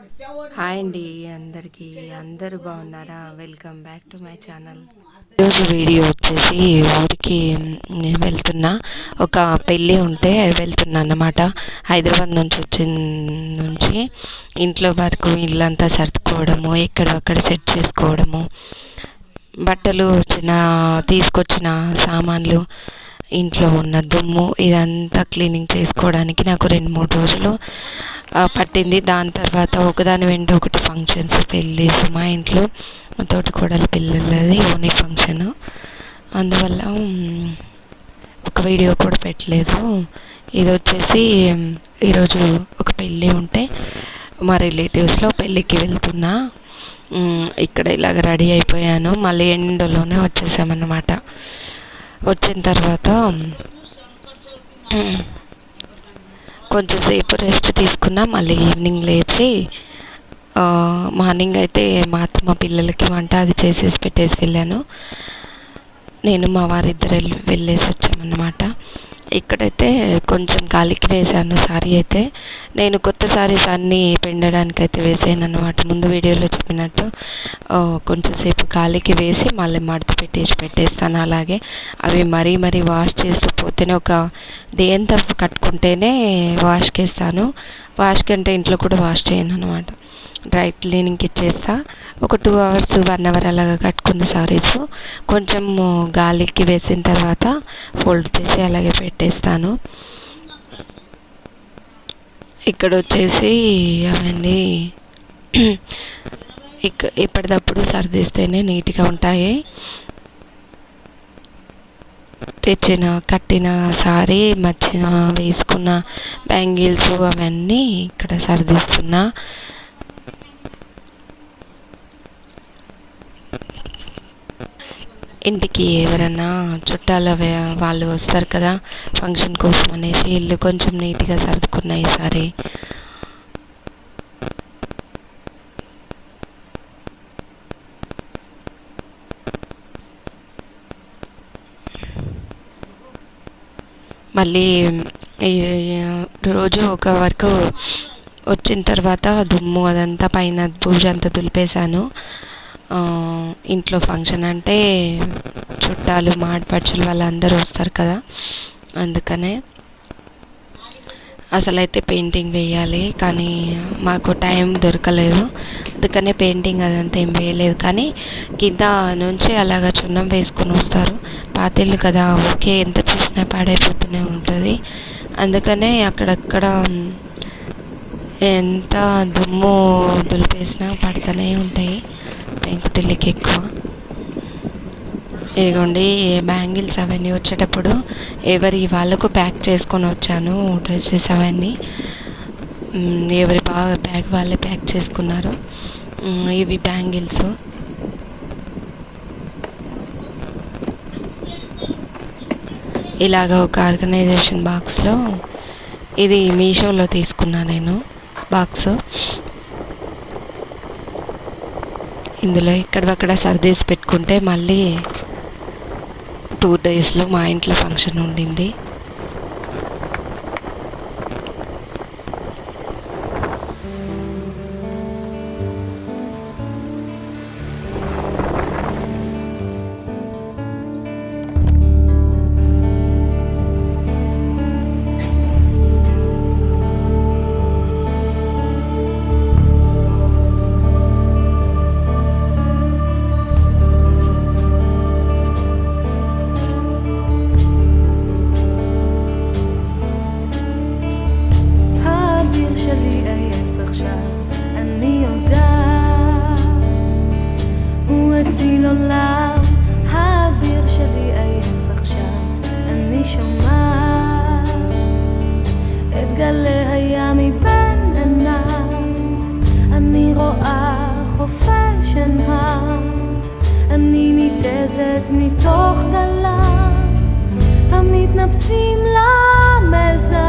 Hi అండి అందరికీ. అందరూ బాగున్నారా? Welcome back to my channel. ఈరోజు వీడియో వచ్చేసి ఊరికి నేను వెళ్తున్నా, ఒక పెళ్ళి ఉంటే వెళ్తున్నా అన్నమాట. హైదరాబాద్ నుంచి ఇంట్లో వరకు ఇల్లంతా సర్దుకోవడము, ఎక్కడక్కడ సెట్ చేసుకోవడము, బట్టలు తీసుకొచ్చిన సామాన్లు, ఇంట్లో ఉన్న దుమ్ము ఇదంతా క్లీనింగ్ చేసుకోవడానికి నాకు 2-3 రోజులు పట్టింది. దాని తర్వాత ఒకదాని వెంట ఒకటి ఫంక్షన్స్, పెళ్ళిస్, మా ఇంట్లో మా తోటికోడలి పిల్లలది ఓనీ ఫంక్షను. అందువల్ల ఒక వీడియో కూడా పెట్టలేదు. ఇది వచ్చేసి ఈరోజు ఒక పెళ్ళి ఉంటే మా రిలేటివ్స్లో పెళ్ళికి వెళ్తున్నా. ఇక్కడ ఇలాగ రెడీ అయిపోయాను. మళ్ళీ ఎండలోనే వచ్చేసామన్నమాట. వచ్చిన తర్వాత కొంచెంసేపు రెస్ట్ తీసుకున్నా. మళ్ళీ ఈవినింగ్ లేచి మార్నింగ్ అయితే మా అత్తమ్మ పిల్లలకి వంట అది చేసేసి పెట్టేసి వెళ్ళాను. నేను మా వారిద్దరు వెళ్ళేసి వచ్చామన్నమాట. ఇక్కడైతే కొంచెం గాలికి వేసాను సారీ అయితే. నేను కొత్త సారీస్ అన్నీ పెండడానికి అయితే వేసాను అన్నమాట. ముందు వీడియోలో చెప్పినట్టు కొంచెంసేపు గాలికి వేసి మళ్ళీ మడత పెట్టేస్తాను. అలాగే అవి మరీ వాష్ చేస్తూ పోతేనే ఒక డే అంతా కట్టుకుంటేనే వాష్కి వేస్తాను. వాష్కి అంటే ఇంట్లో కూడా వాష్ చేయను అనమాట. డ్రై క్లీనింగ్కి ఇచ్చేస్తా. ఒక 2 hours 1 hour అలాగా కట్టుకున్న సారీస్ కొంచెం గాలికి వేసిన తర్వాత ఫోల్డ్ చేసి అలాగే పెట్టేస్తాను. ఇక్కడ వచ్చేసి అవన్నీ ఇప్పటికప్పుడు సర్దిస్తేనే నీట్గా ఉంటాయి. కట్టిన సారీ, వేసుకున్న బ్యాంగిల్స్ అవన్నీ ఇక్కడ సర్దిస్తున్నా. ఇంటికి ఎవరైనా చుట్టాలు వాళ్ళు వస్తారు కదా ఫంక్షన్ కోసం అనేసి ఇల్లు కొంచెం నీట్గా సర్దుకున్నాయి ఈసారి. మళ్ళీ రోజు ఒక వర్క్ వచ్చిన తర్వాత దుమ్ము అదంతా పైన పూజ అంతా దులిపేశాను. ఇంట్లో ఫంక్షన్ అంటే చుట్టాలు, మాడపడుచులు వాళ్ళందరూ వస్తారు కదా, అందుకనే అసలైతే పెయింటింగ్ వేయాలి కానీ మాకు టైం దొరకలేదు. అందుకనే పెయింటింగ్ అదంతా ఏం వేయలేదు. కానీ కింద నుంచి అలాగా చున్నం వేసుకొని వస్తారు. పాతిళ్ళు కదా, ఓకే, ఎంత చేసినా పాడైపోతూనే ఉంటుంది. అందుకనే అక్కడక్కడ ఎంత దుమ్ము దులిపేసినా పడుతూనే ఉంటాయి పెంకుటిల్లికి ఎక్కువ. ఇదిగోండి బ్యాంగిల్స్ అవన్నీ వచ్చేటప్పుడు ఎవరి వాళ్ళకు ప్యాక్ చేసుకొని వచ్చాను. డ్రెస్సెస్ అవన్నీ ఎవరి బ్యాగ్ వాళ్ళే ప్యాక్ చేసుకున్నారు. ఇవి బ్యాంగిల్స్. ఇలాగ ఒక ఆర్గనైజేషన్ బాక్స్లో, ఇది మీషోలో తీసుకున్నా నేను బాక్స్. ఇందులో ఎక్కడక్కడ సర్దేసి పెట్టుకుంటే మళ్ళీ 2 daysలో మా ఇంట్లో ఫంక్షన్ ఉండింది. גלי הים מבין עיניי, אני רואה חופי שנהר, אני ניתזת מתוך גליי המתנפצים למזר.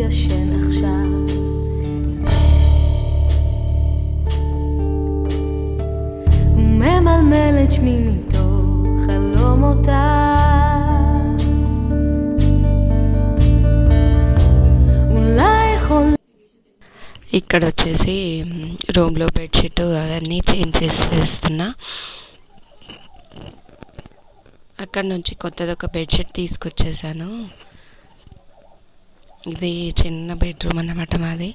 ישן עכשיו. הוא ממלמל את שמי מתוך חלומותיו. אולי יכול ఇక్కడ వచ్చేసి రూమ్లో బెడ్షీట్ అవన్నీ చేంజ్ చేసేస్తున్నా. అక్కడ నుంచి కొత్తది ఒక బెడ్షీట్ తీసుకొచ్చేసాను. ఇది చిన్న బెడ్రూమ్ అన్నమాట మాది.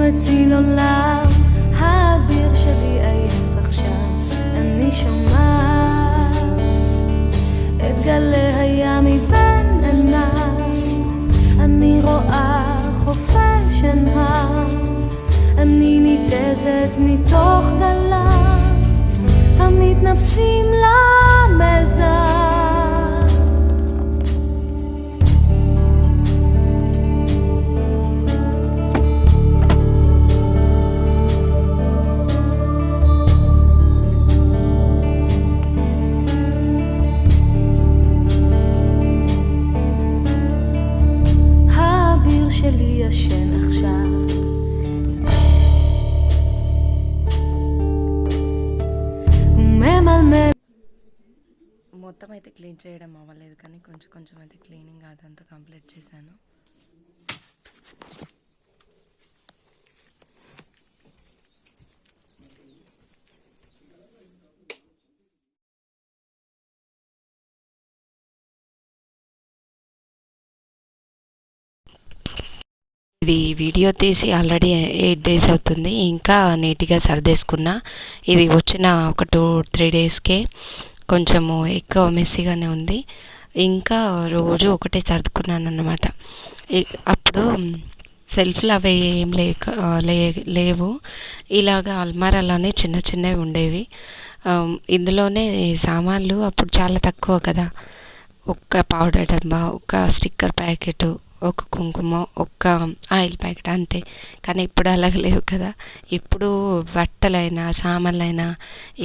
אציל עולם, האוויר שלי עייף עכשיו. אני שומעת את גלי הים מבין עיניי. אני רואה חופש עיניי. אני ניתזת מתוך גליו המתנפצים למזר. ישן עכשיו. మొత్తం అయితే క్లీన్ చేయడం అవ్వలేదు, కానీ కొంచెం కొంచెం అయితే క్లీనింగ్ అదంతా కంప్లీట్ చేశాను. ఇది వీడియో తీసి ఆల్రెడీ 8 days అవుతుంది. ఇంకా నీట్గా సర్దేసుకున్నా. ఇది వచ్చిన ఒక 2-3 daysకే కొంచెము ఎక్కువ మెస్సీగానే ఉంది. ఇంకా రోజు ఒకటే సర్దుకున్నాను అన్నమాట. అప్పుడు సెల్ఫ్లు అవి ఏం లేవు. ఇలాగ అల్మారాలోనే చిన్న చిన్నవి ఉండేవి. ఇందులోనే సామాన్లు అప్పుడు చాలా తక్కువ కదా. ఒక్క పౌడర్ డబ్బా, ఒక స్టిక్కర్ ప్యాకెట్, ఒక కుంకుమ, ఒక ఆయిల్ ప్యాకెట్ అంతే. కానీ ఇప్పుడు అలాగ లేవు కదా. ఇప్పుడు బట్టలైనా సామాన్లైనా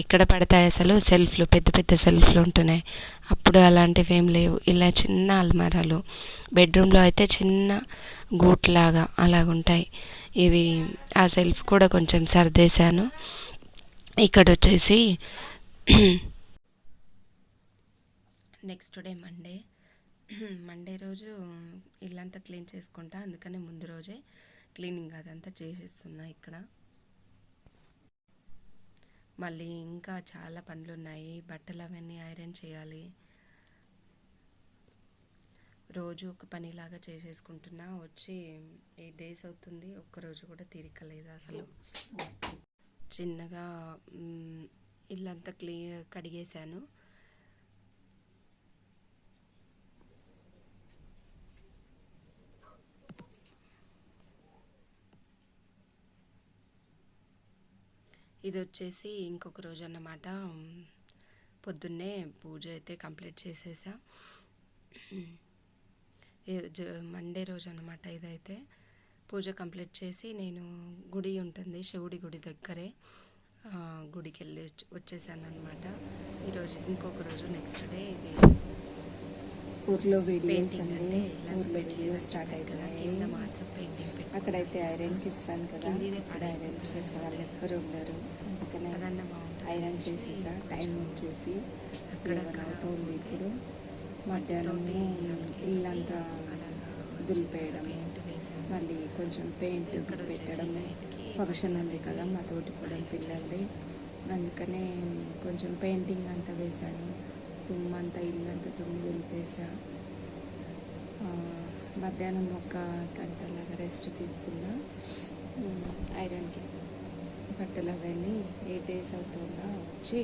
ఎక్కడ పడతాయి అసలు. సెల్ఫ్లు పెద్ద పెద్ద సెల్ఫ్లు ఉంటున్నాయి. అప్పుడు అలాంటివి ఏం లేవు. ఇలా చిన్న అల్మారాలు, బెడ్రూమ్లో అయితే చిన్న గూట్లాగా అలాగుంటాయి. ఇది ఆ సెల్ఫ్ కూడా కొంచెం సర్దేశాను. ఇక్కడ వచ్చేసి నెక్స్ట్ డే మండే రోజు ఇల్లంతా క్లీన్ చేసుకుంటా. అందుకని ముందు రోజే క్లీనింగ్ అదంతా చేసేస్తున్నా. ఇక్కడ మళ్ళీ ఇంకా చాలా పనులు ఉన్నాయి. బట్టలు అవన్నీ ఐరన్ చేయాలి. రోజు ఒక పనిలాగా చేసేసుకుంటున్నా. వచ్చి 8 days అవుతుంది. ఒక్కరోజు కూడా తీరిక లేదు అసలు. చిన్నగా ఇల్లంతా కడిగేశాను. ఇది వచ్చేసి ఇంకొక రోజు అన్నమాట. పొద్దున్నే పూజ అయితే కంప్లీట్ చేసేసా. మండే రోజు అన్నమాట. ఇదైతే పూజ కంప్లీట్ చేసి నేను గుడి ఉంటుంది, శివుడి గుడి దగ్గరే గుడికి వెళ్ళి వచ్చేసాను అనమాట. ఈరోజు ఇంకొక రోజు నెక్స్ట్ డే. ఇది ఊర్లో వీడియోస్ పెయింటింగ్ అండి. అంటే ఊర్లో వీడియోస్ స్టార్ట్ కదా, అవుతున్నాయి. కింద మాత్రం పెయింటింగ్ పెట్టి అక్కడైతే ఐరన్కి ఇస్తాను కదా, కిందిదే అక్కడ ఐరన్ చేసే వాళ్ళు ఎవ్వరు ఉండరు. అందుకనే అదన్న బాగుంటుంది. ఐరన్ చేసేసా. టైం వచ్చేసి అక్కడ 11 అవుతుంది. ఇప్పుడు మధ్యాహ్నము ఇల్లంతా దులిపేయడం, పెయింట్ వేసాను. మళ్ళీ కొంచెం పెయింట్ పెట్టడం. ఫంక్షన్ ఉంది కదా మా తోటికోడలి పిల్లలది, అందుకనే కొంచెం పెయింటింగ్ అంతా వేశాను. తుమ్మంతా ఇల్లంతా దులిపేసా. మధ్యాహ్నం 1 గంటలాగా రెస్ట్ తీసుకున్నా. ఐరన్కి బట్టలు అవన్నీ 8 days అవుతుందా వచ్చి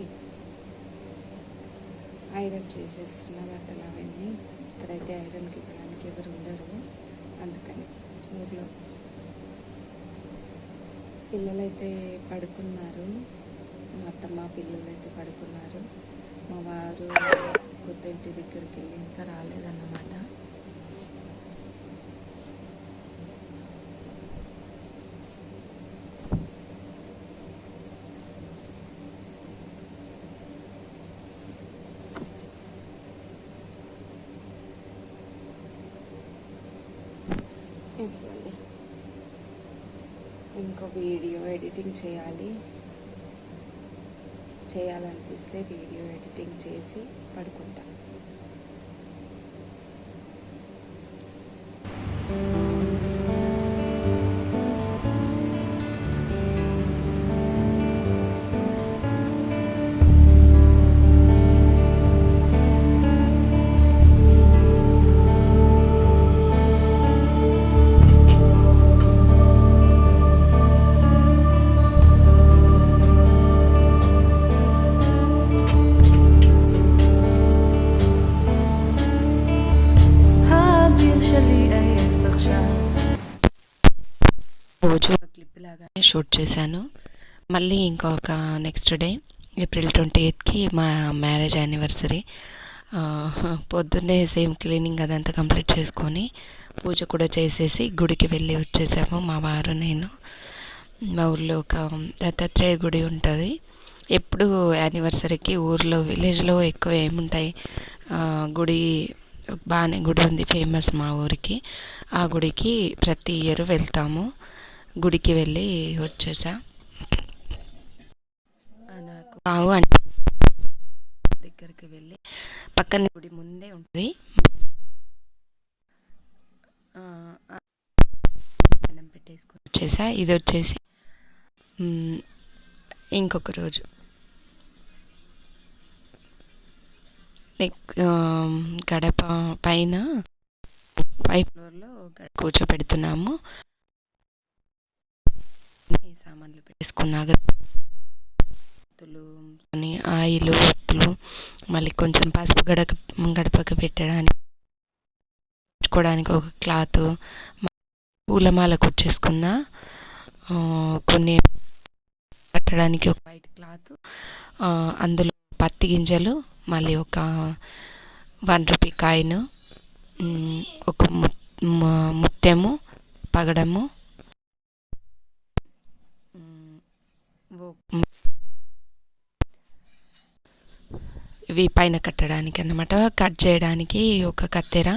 ఐరన్ చేసేస్తున్న బట్టలు అవన్నీ. ఇక్కడైతే ఐరన్కి ఇవ్వడానికి ఎవరు ఉండరు, అందుకని ఊర్లో పిల్లలైతే పడుకున్నారు. మా అత్తమ్మ పిల్లలు అయితే పడుకున్నారు. మా వారు కొత్త ఇంటి దగ్గరికి వెళ్ళి ఇంకా రాలేదన్నమాట. ఇదిగోండి, ఇంకో వీడియో ఎడిటింగ్ చేయాలనిపిస్తే వీడియో ఎడిటింగ్ చేసి పడుకుంటా. האביר שלי עייף עכשיו. రోజు క్లిప్ లాగా షూట్ చేశాను. మళ్ళీ ఇంకొక నెక్స్ట్ డే ఏప్రిల్ 28కి మా మ్యారేజ్ యానివర్సరీ. పొద్దున్నే సేమ్ క్లీనింగ్ అదంతా కంప్లీట్ చేసుకొని పూజ కూడా చేసేసి గుడికి వెళ్ళి వచ్చేసాము మా వారు నేను. మా ఊర్లో ఒక దత్తాత్రేయ గుడి ఉంటుంది. ఎప్పుడు యానివర్సరీకి ఊర్లో విలేజ్లో ఎక్కువ ఏముంటాయి, గుడి బాగానే గుడి ఉంది ఫేమస్ మా ఊరికి. ఆ గుడికి ప్రతి ఇయర్ వెళ్తాము. గుడికి వెళ్ళి వచ్చేసా. నాకు బావు అంటే దగ్గరికి వెళ్ళి పక్కన గుడి ముందే ఉంటుంది. అన్నం పెట్టేసుకొని వచ్చేసా. ఇది వచ్చేసి ఇంకొక రోజు గడప పైన ఫ్లోర్లో కూర్చోపెడుతున్నాము. సామాన్లు వేసుకున్నాక పెట్టులు ఆయిలు ఒత్తులు, మళ్ళీ కొంచెం పసుపు గడపకి పెట్టుకోవడానికి ఒక క్లాత్, పూలమాల కుట్టేసుకున్న, కొన్ని కట్టడానికి ఒక వైట్ క్లాత్, అందులో పత్తి గింజలు, మళ్ళీ ఒక 1 రూపీ కాయిన్, ఒక ముత్యము, పగడము, ఇవి పైన కట్టడానికి అన్నమాట. కట్ చేయడానికి ఒక కత్తెర,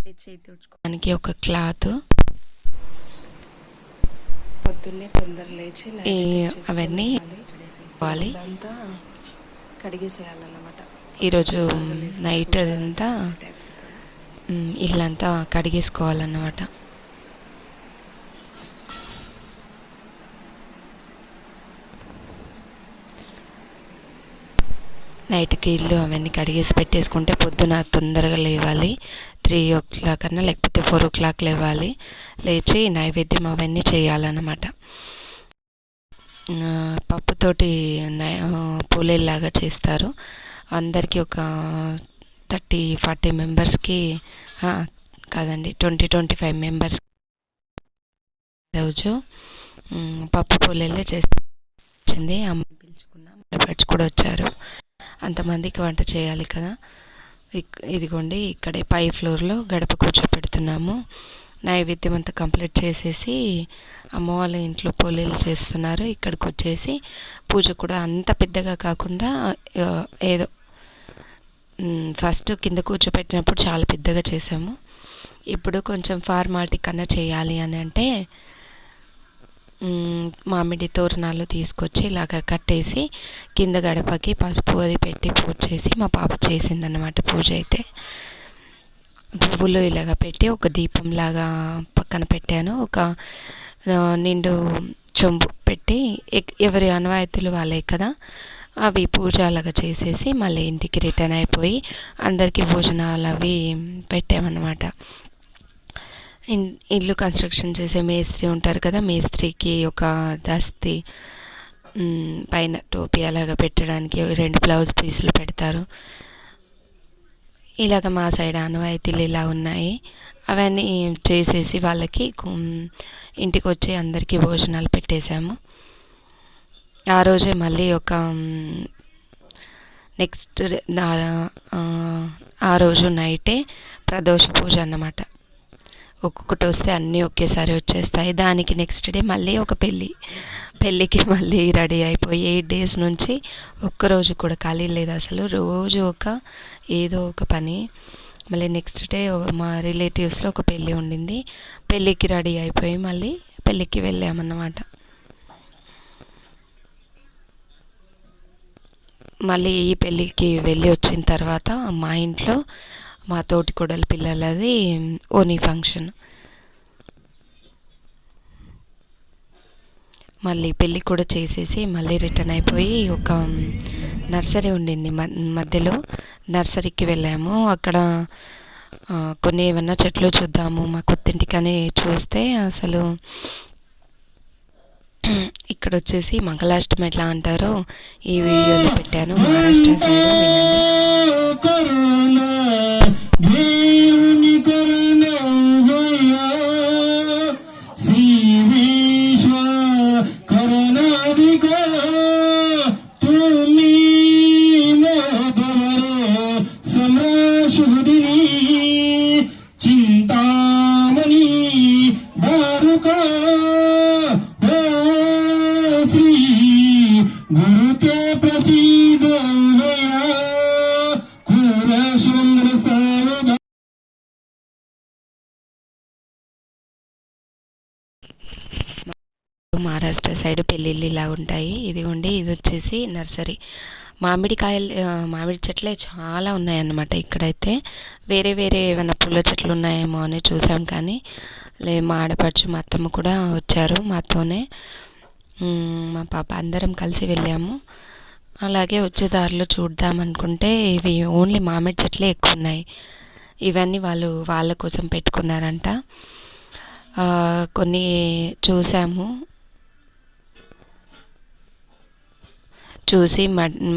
చేతి తుడుచుకోవడానికి ఒక క్లాత్, పొద్దున్నే తొందర లేచి అవన్నీ చేసుకోవాలి. అంతా కడిగేసేయాలన్నమాట. ఈరోజు నైట్ అదంతా ఇల్లంతా కడిగేసుకోవాలన్నమాట. నైట్కి ఇల్లు అవన్నీ కడిగేసి పెట్టేసుకుంటే పొద్దున తొందరగా లేవాలి. 3 o'clock కన్నా లేకపోతే 4 o'clock లేవాలి. లేచి నైవేద్యం అవన్నీ చేయాలన్నమాట. పప్పుతోటి పూలేలాగా చేస్తారు. అందరికీ ఒక 30-40 మెంబర్స్కి కాదండి 20-25 మెంబర్స్ రోజు పప్పు పూలేలే చేసింది. పిలుచుకున్నాం, పచ్చి కూడా వచ్చారు. అంతమందికి వంట చేయాలి కదా. ఇదిగోండి, ఇక్కడే పై ఫ్లోర్లో గడప కూర్చోపెడుతున్నాము. నైవేద్యం అంతా కంప్లీట్ చేసేసి అమ్మ వాళ్ళ ఇంట్లో పొలేలు చేస్తున్నారు. ఇక్కడికి వచ్చేసి పూజ కూడా అంత పెద్దగా కాకుండా ఏదో ఫస్ట్ కింద కూర్చోపెట్టినప్పుడు చాలా పెద్దగా చేసాము. ఇప్పుడు కొంచెం ఫార్మాలిటీ కన్నా చేయాలి అని అంటే మామిడి తోరణాలు తీసుకొచ్చి ఇలాగ కట్టేసి కింద గడపకి పసుపు అది పెట్టి పూజ చేసి మా పాప చేసిందన్నమాట. పూజ అయితే పువ్వులు ఇలాగ పెట్టి ఒక దీపంలాగా పక్కన పెట్టాను. ఒక నిండు చెంబు పెట్టి ఎవరి అనువాయితీలు వాళ్ళే కదా, అవి పూజ అలాగా చేసేసి మళ్ళీ ఇంటికి రిటర్న్ అయిపోయి అందరికీ భోజనాలు అవి పెట్టామన్నమాట. ఇల్లు కన్స్ట్రక్షన్ చేసే మేస్త్రి ఉంటారు కదా, మేస్త్రికి ఒక దస్తి పైన టోపీ అలాగా పెట్టడానికి 2 బ్లౌజ్ పీసులు పెడతారు. ఇలాగ మా సైడ్ ఆనవాయితీలు ఇలా ఉన్నాయి. అవన్నీ చేసేసి వాళ్ళకి ఇంటికి వచ్చి అందరికీ భోజనాలు పెట్టేశాము. ఆ రోజే మళ్ళీ ఒక నెక్స్ట్ ఆ రోజు నైటే ప్రదోష పూజ అన్నమాట. ఒక్కొక్కటి వస్తే అన్నీ ఒకేసారి వచ్చేస్తాయి. దానికి నెక్స్ట్ డే మళ్ళీ ఒక పెళ్ళికి మళ్ళీ రెడీ అయిపోయి 8 days నుంచి ఒక్కరోజు కూడా ఖాళీ లేదు అసలు. రోజు ఏదో ఒక పని. మళ్ళీ నెక్స్ట్ డే మా రిలేటివ్స్లో ఒక పెళ్ళి ఉండింది. పెళ్ళికి రెడీ అయిపోయి మళ్ళీ పెళ్ళికి వెళ్ళామన్నమాట. మళ్ళీ ఈ పెళ్ళికి వెళ్ళి వచ్చిన తర్వాత మా ఇంట్లో మా తోటి కోడలి పిల్లలది ఓనీ ఫంక్షన్. మళ్ళీ పెళ్ళి కూడా చేసేసి మళ్ళీ రిటర్న్ అయిపోయి ఒక నర్సరీ ఉండింది మధ్యలో, నర్సరీకి వెళ్ళాము. అక్కడ కొన్ని ఏమన్నా చెట్లు చూద్దాము మా కొత్తింటికని చూస్తే అసలు ఇక్కడ వచ్చేసి మంగళాష్టమి ఎట్లా అంటారో ఈ వీడియోలో పెట్టాను. మహారాష్ట్ర సైడ్ మహారాష్ట్ర సైడ్ పెళ్ళిళ్ళు ఇలా ఉంటాయి. ఇదిగోండి, ఇది వచ్చేసి నర్సరీ. మామిడి చెట్లే చాలా ఉన్నాయన్నమాట. ఇక్కడైతే వేరే ఏమైనా పూల చెట్లు ఉన్నాయేమో అని చూసాం, కానీ మా ఆడపడుచు మా అత్తమ్మ కూడా వచ్చారు మాతోనే. మా పాప అందరం కలిసి వెళ్ళాము. అలాగే వచ్చే దారిలో చూద్దాం అనుకుంటే ఇవి ఓన్లీ మామిడి చెట్లే ఎక్కువ ఉన్నాయి. ఇవన్నీ వాళ్ళ కోసం పెట్టుకున్నారంట. కొన్ని చూసాము, చూసి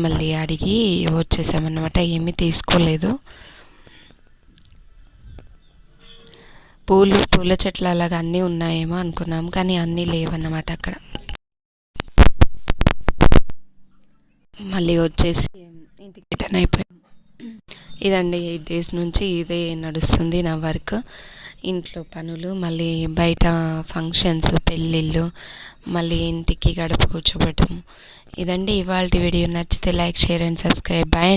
మళ్ళీ అడిగి వచ్చేసామన్నమాట. ఏమీ తీసుకోలేదు. పూల చెట్లు అలాగా అన్నీ ఉన్నాయేమో అనుకున్నాము, కానీ అన్నీ లేవన్నమాట అక్కడ. మళ్ళీ వచ్చేసి ఇంటికి రిటర్న్ అయిపోయాం. ఇదండి 8 days నుంచి ఇదే నడుస్తుంది నా వర్క్. ఇంట్లో పనులు, మళ్ళీ బయట ఫంక్షన్స్, పెళ్ళిళ్ళు, మళ్ళీ ఇంటికి గడప కూర్చోబెట్టం. ఇదండి ఇవాళ వీడియో. నచ్చితే like, share and subscribe. Bye.